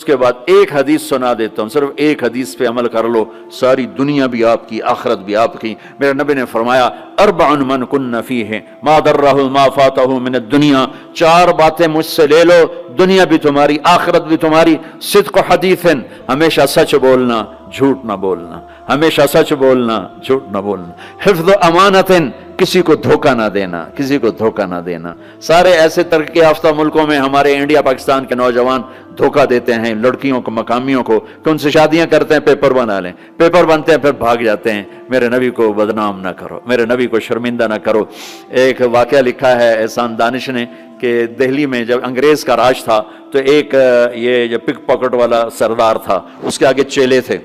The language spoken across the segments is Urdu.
کے بعد ایک حدیث سنا دیتا ہوں، صرف ایک حدیث پہ عمل کر لو، ساری دنیا بھی آپ کی، آخرت بھی آپ کی۔ میرے نبی نے فرمایا اربع من کن فیہ ما ضرہ ما فاتہ من الدنیا، چار باتیں مجھ سے لے لو، دنیا بھی تمہاری، آخرت بھی تمہاری۔ صدق حدیث، ہمیشہ سچ بولنا، جھوٹ نہ بولنا، ہمیشہ سچ بولنا، جھوٹ نہ بولنا۔ حفظ امانت، کسی کو دھوکہ نہ دینا، کسی کو دھوکہ نہ دینا۔ سارے ایسے ترقی یافتہ ملکوں میں ہمارے انڈیا پاکستان کے نوجوان دھوکہ دیتے ہیں لڑکیوں کو، مقامیوں کو، کہ ان سے شادیاں کرتے ہیں، پیپر بنا لیں، پیپر بنتے ہیں پھر بھاگ جاتے ہیں۔ میرے نبی کو بدنام نہ کرو، میرے نبی کو شرمندہ نہ کرو۔ ایک واقعہ لکھا ہے احسان دانش نے کہ دہلی میں جب انگریز کا راج تھا تو ایک یہ جو پک پاکٹ والا سردار تھا، اس کے آگے چیلے تھے،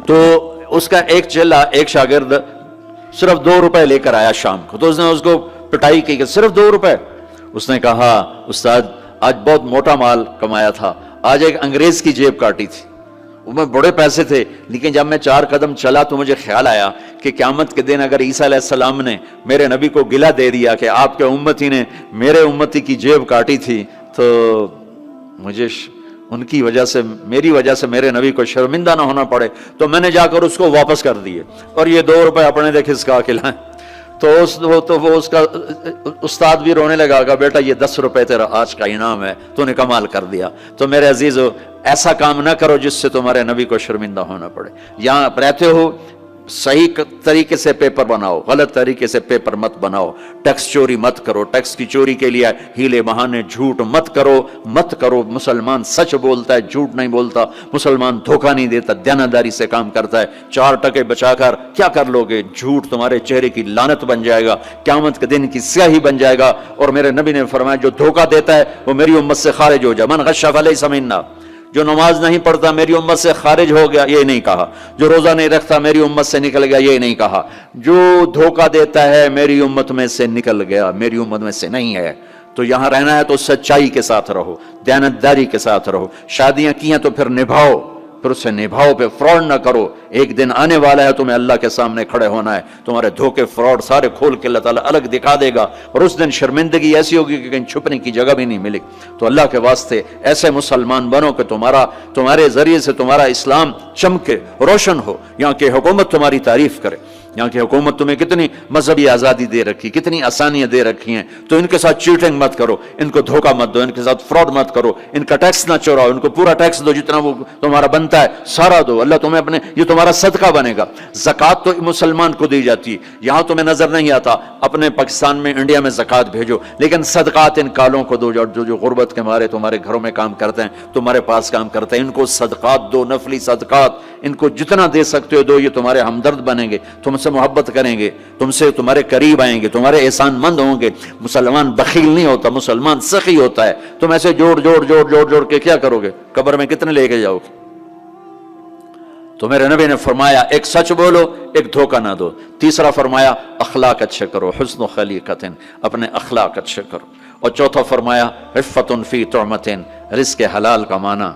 تو اس کا ایک چیلا، ایک شاگرد صرف 2 روپے لے کر آیا شام کو، تو اس نے اس کو پٹائی کی کہ صرف 2 روپے۔ اس نے کہا استاد آج بہت موٹا مال کمایا تھا، آج ایک انگریز کی جیب کاٹی تھی، وہ میں بڑے پیسے تھے، لیکن جب میں 4 قدم چلا تو مجھے خیال آیا کہ قیامت کے دن اگر عیسیٰ علیہ السلام نے میرے نبی کو گلہ دے دیا کہ آپ کے امتی نے میرے امتی کی جیب کاٹی تھی، تو مجھے ان کی وجہ سے، میری وجہ سے میرے نبی کو شرمندہ نہ ہونا پڑے، تو میں نے جا کر اس کو واپس کر دیے اور یہ 2 روپے اپنے دے کھسکا کے لائیں۔ تو وہ اس کا استاد بھی رونے لگا کہ بیٹا یہ 10 روپے تیرا آج کا انعام ہے، تو نے کمال کر دیا۔ تو میرے عزیزو، ایسا کام نہ کرو جس سے تمہارے نبی کو شرمندہ ہونا پڑے۔ یہاں آپ رہتے ہو، صحیح طریقے سے پیپر بناؤ، غلط طریقے سے پیپر مت بناؤ، ٹیکس چوری مت کرو، ٹیکس کی چوری کے لیے ہیلے بہانے جھوٹ مت کرو۔ مسلمان سچ بولتا ہے، جھوٹ نہیں بولتا، مسلمان دھوکہ نہیں دیتا، دیانتداری سے کام کرتا ہے۔ 4 ٹکے بچا کر کیا کر لو گے؟ جھوٹ تمہارے چہرے کی لعنت بن جائے گا، قیامت کے دن کی سیاہی بن جائے گا۔ اور میرے نبی نے فرمایا جو دھوکہ دیتا ہے وہ میری امت سے خارج ہو جائے۔ من غش فلیس منا، جو نماز نہیں پڑھتا میری امت سے خارج ہو گیا، یہ نہیں کہا۔ جو روزہ نہیں رکھتا میری امت سے نکل گیا، یہ نہیں کہا۔ جو دھوکہ دیتا ہے میری امت میں سے نکل گیا، میری امت میں سے نہیں ہے۔ تو یہاں رہنا ہے تو سچائی کے ساتھ رہو، دیانتداری کے ساتھ رہو۔ شادیاں کی ہیں تو پھر نبھاؤ، پھر اسے نبھاؤ، پہ فراڈ نہ کرو۔ ایک دن آنے والا ہے تمہیں اللہ کے سامنے کھڑے ہونا ہے، تمہارے دھوکے فراڈ سارے کھول کے اللہ تعالیٰ الگ دکھا دے گا، اور اس دن شرمندگی ایسی ہوگی کہ کہیں چھپنے کی جگہ بھی نہیں ملے۔ تو اللہ کے واسطے ایسے مسلمان بنو کہ تمہارے ذریعے سے تمہارا اسلام چمکے، روشن ہو، یہاں کی حکومت تمہاری تعریف کرے۔ یہاں کی حکومت تمہیں کتنی مذہبی آزادی دے رکھی، کتنی آسانیاں دے رکھی ہیں، تو ان کے ساتھ چیٹنگ مت کرو، ان کو دھوکہ مت دو، ان کے ساتھ فراڈ مت کرو، ان کا ٹیکس نہ چوراؤ، ان کو پورا ٹیکس دو، جتنا وہ تمہارا بنتا ہے سارا دو۔ اللہ تمہیں یہ تمہارا صدقہ بنے گا۔ زکوٰۃ تو مسلمان کو دی جاتی ہے، یہاں تمہیں نظر نہیں آتا، اپنے پاکستان میں، انڈیا میں زکوٰۃ بھیجو، لیکن صدقات ان کالوں کو دو، جو غربت کے مارے تمہارے گھروں میں کام کرتے ہیں، تمہارے پاس کام کرتے ہیں، ان کو صدقات دو، نفلی صدقات، ان کو جتنا دے سکتے ہو دو۔ یہ تمہارے ہمدرد بنیں گے، تم سے محبت کریں گے، تم سے تمہارے قریب آئیں گے، تمہارے احسان مند ہوں گے۔ مسلمان بخیل نہیں ہوتا، مسلمان سخی ہوتا ہے۔ تم ایسے جوڑ کے کیا کرو گے؟ قبر میں کتنے لے کے جاؤ گے؟ تو میرے نبی نے فرمایا ایک سچ بولو، ایک دھوکہ نہ دو۔ تیسرا فرمایا اخلاق اچھے کرو، حسن و خلیقت، اپنے اخلاق اچھے کرو۔ اور چوتھا فرمایا عفت فی طعمت، رزق حلال کمانا،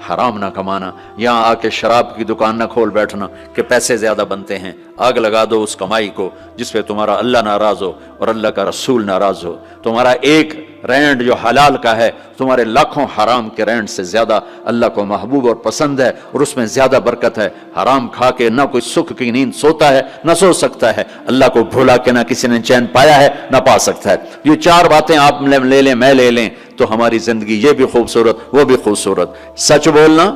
حرام نہ کمانا۔ یہاں آ کے شراب کی دکان نہ کھول بیٹھنا کہ پیسے زیادہ بنتے ہیں، آگ لگا دو اس کمائی کو جس پہ تمہارا اللہ ناراض ہو اور اللہ کا رسول ناراض ہو۔ تمہارا ایک رینڈ جو حلال کا ہے تمہارے لاکھوں حرام کے رینڈ سے زیادہ اللہ کو محبوب اور پسند ہے، اور اس میں زیادہ برکت ہے۔ حرام کھا کے نہ کوئی سکھ کی نیند سوتا ہے، نہ سو سکتا ہے۔ اللہ کو بھولا کے نہ کسی نے چین پایا ہے، نہ پا سکتا ہے۔ یہ 4 باتیں آپ لے لیں، میں لے لیں، تو ہماری زندگی یہ بھی خوبصورت، وہ بھی خوبصورت۔ سچ بولنا،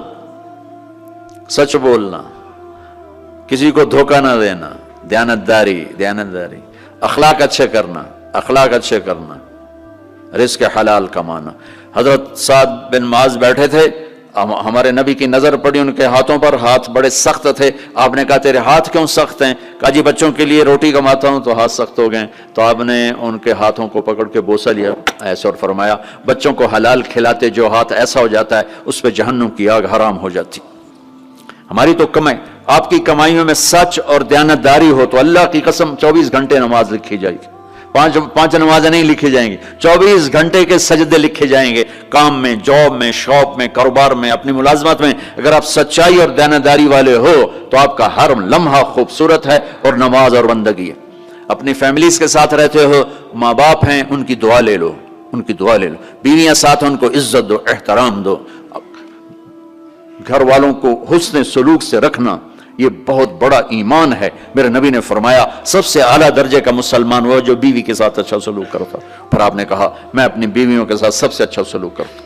سچ بولنا، کسی کو دھوکہ نہ دینا، دیانتداری، اخلاق اچھے کرنا، رزق حلال کمانا۔ حضرت سعد بن معاذ بیٹھے تھے، ہمارے نبی کی نظر پڑی ان کے ہاتھوں پر، ہاتھ بڑے سخت تھے۔ آپ نے کہا تیرے ہاتھ کیوں سخت ہیں؟ کہا جی بچوں کے لیے روٹی کماتا ہوں تو ہاتھ سخت ہو گئے۔ تو آپ نے ان کے ہاتھوں کو پکڑ کے بوسہ لیا ایسے اور فرمایا بچوں کو حلال کھلاتے جو ہاتھ ایسا ہو جاتا ہے اس پہ جہنم کی آگ حرام ہو جاتی۔ ہماری تو کمائی، آپ کی کمائیوں میں سچ اور دیانتداری ہو تو اللہ کی قسم 24 گھنٹے نماز لکھی جائے گی، پانچ نمازیں نہیں لکھی جائیں گی، 24 گھنٹے کے سجدے لکھے جائیں گے۔ کام میں، جاب میں، شاپ میں، کاروبار میں، اپنی ملازمت میں اگر آپ سچائی اور دیانتداری والے ہو تو آپ کا ہر لمحہ خوبصورت ہے اور نماز اور بندگی ہے۔ اپنی فیملیز کے ساتھ رہتے ہو، ماں باپ ہیں ان کی دعا لے لو، بیویاں ساتھ ان کو عزت دو، احترام دو۔ گھر والوں کو حسن سلوک سے رکھنا یہ بہت بڑا ایمان ہے۔ میرے نبی نے فرمایا سب سے اعلیٰ درجے کا مسلمان وہ جو بیوی کے ساتھ اچھا سلوک کرتا، پھر آپ نے کہا میں اپنی بیویوں کے ساتھ سب سے اچھا سلوک کرتا۔